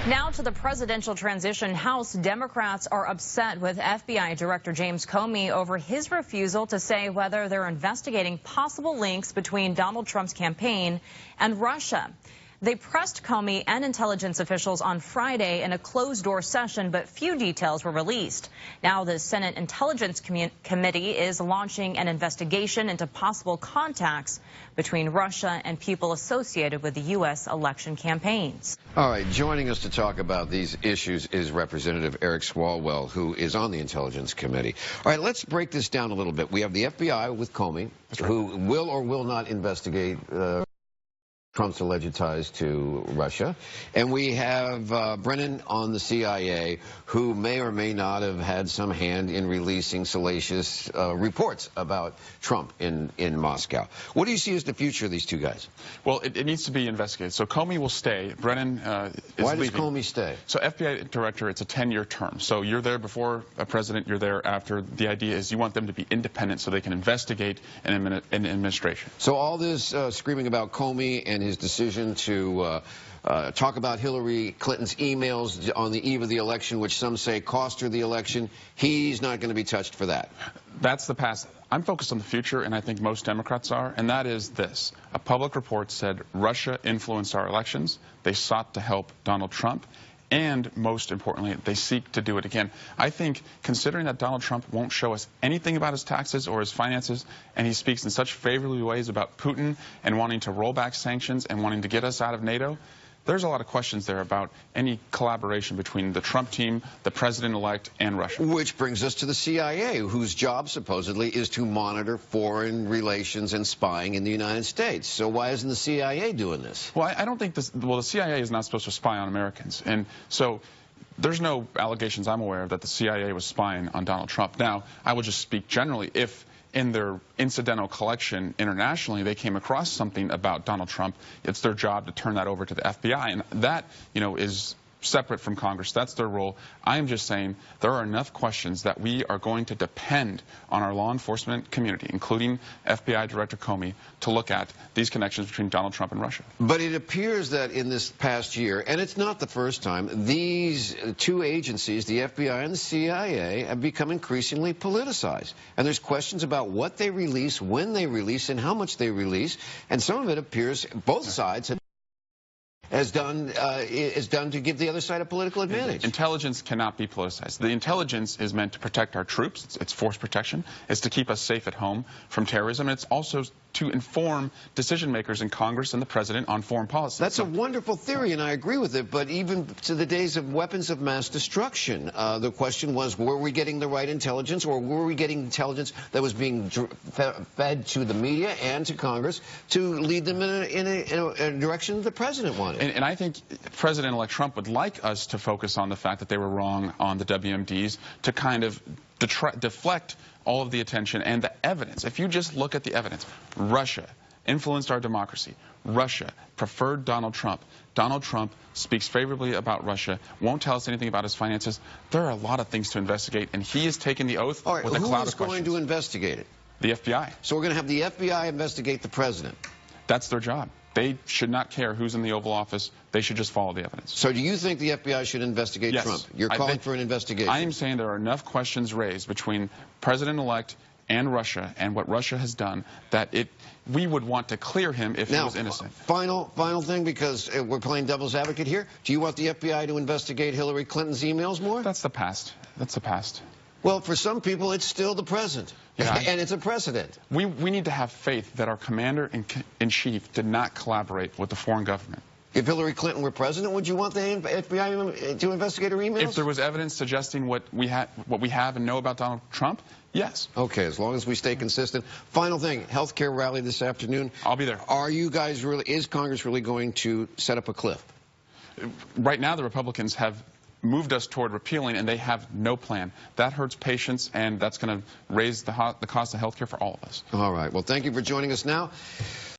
Now to the presidential transition. House Democrats are upset with FBI Director James Comey over his refusal to say whether they're investigating possible links between Donald Trump's campaign and Russia. They pressed Comey and intelligence officials on Friday in a closed-door session, but few details were released. Now the Senate Intelligence Committee is launching an investigation into possible contacts between Russia and people associated with the U.S. election campaigns. All right, joining us to talk about these issues is Representative Eric Swalwell, who is on the Intelligence Committee. All right, let's break this down a little bit. We have the FBI with Comey, who will or will not investigate Trump's alleged ties to Russia. And we have Brennan on the CIA, who may or may not have had some hand in releasing salacious reports about Trump in Moscow. What do you see as the future of these two guys? Well, it needs to be investigated. So Comey will stay. Brennan is Why leaving. does Comey stay? So FBI director, it's a 10-year term. So you're there before a president, you're there after. The idea is you want them to be independent so they can investigate an administration. So all this screaming about Comey and his decision to talk about Hillary Clinton's emails on the eve of the election, which some say cost her the election, he's not going to be touched for that. That's the past. I'm focused on the future, and I think most Democrats are, and that is this. A public report said Russia influenced our elections. They sought to help Donald Trump. And most importantly, they seek to do it again. I think considering that Donald Trump won't show us anything about his taxes or his finances, and he speaks in such favorable ways about Putin and wanting to roll back sanctions and wanting to get us out of NATO, there's a lot of questions there about any collaboration between the Trump team, the president-elect, and Russia. Which brings us to the CIA, whose job supposedly is to monitor foreign relations and spying in the United States. So why isn't the CIA doing this? Well, I don't think this, well, the CIA is not supposed to spy on Americans. And so there's no allegations I'm aware of that the CIA was spying on Donald Trump. Now, I will just speak generally. If in their incidental collection internationally, they came across something about Donald Trump, it's their job to turn that over to the FBI. And that, is separate from Congress. That's their role. I am just saying there are enough questions that we are going to depend on our law enforcement community, including FBI Director Comey, to look at these connections between Donald Trump and Russia. But it appears that in this past year, and it's not the first time, these two agencies, the FBI and the CIA, have become increasingly politicized. And there's questions about what they release, when they release, and how much they release. And some of it appears both sides have is done to give the other side a political advantage. Intelligence cannot be politicized. The intelligence is meant to protect our troops. It's force protection. It's to keep us safe at home from terrorism. And it's also to inform decision makers in Congress and the president on foreign policy. That's a wonderful theory, and I agree with it. But even to the days of weapons of mass destruction, the question was, were we getting the right intelligence, or were we getting intelligence that was being fed to the media and to Congress to lead them in a direction the president wanted? And I think President-elect Trump would like us to focus on the fact that they were wrong on the WMDs to kind of deflect all of the attention and the evidence. If you just look at the evidence, Russia influenced our democracy. Russia preferred Donald Trump. Donald Trump speaks favorably about Russia, won't tell us anything about his finances. There are a lot of things to investigate, and he is taking the oath with a cloud of questions. Who is going to investigate it? The FBI. So we're going to have the FBI investigate the president. That's their job. They should not care who's in the Oval Office. They should just follow the evidence. So do you think the FBI should investigate Trump? You're calling for an investigation. I am saying there are enough questions raised between President-elect and Russia and what Russia has done that we would want to clear him if he was innocent. Final thing, because we're playing devil's advocate here. Do you want the FBI to investigate Hillary Clinton's emails more? That's the past. That's the past. Well, for some people, it's still the present. Yeah, and it's a precedent. We need to have faith that our commander-in-chief did not collaborate with the foreign government. If Hillary Clinton were president, would you want the FBI to investigate her emails? If there was evidence suggesting what we have and know about Donald Trump, yes. Okay, as long as we stay consistent. Final thing, healthcare rally this afternoon. I'll be there. Are you guys is Congress really going to set up a cliff? Right now, the Republicans have moved us toward repealing, and they have no plan. That hurts patients, and that's going to raise the cost of health care for all of us. All right. Well, thank you for joining us now.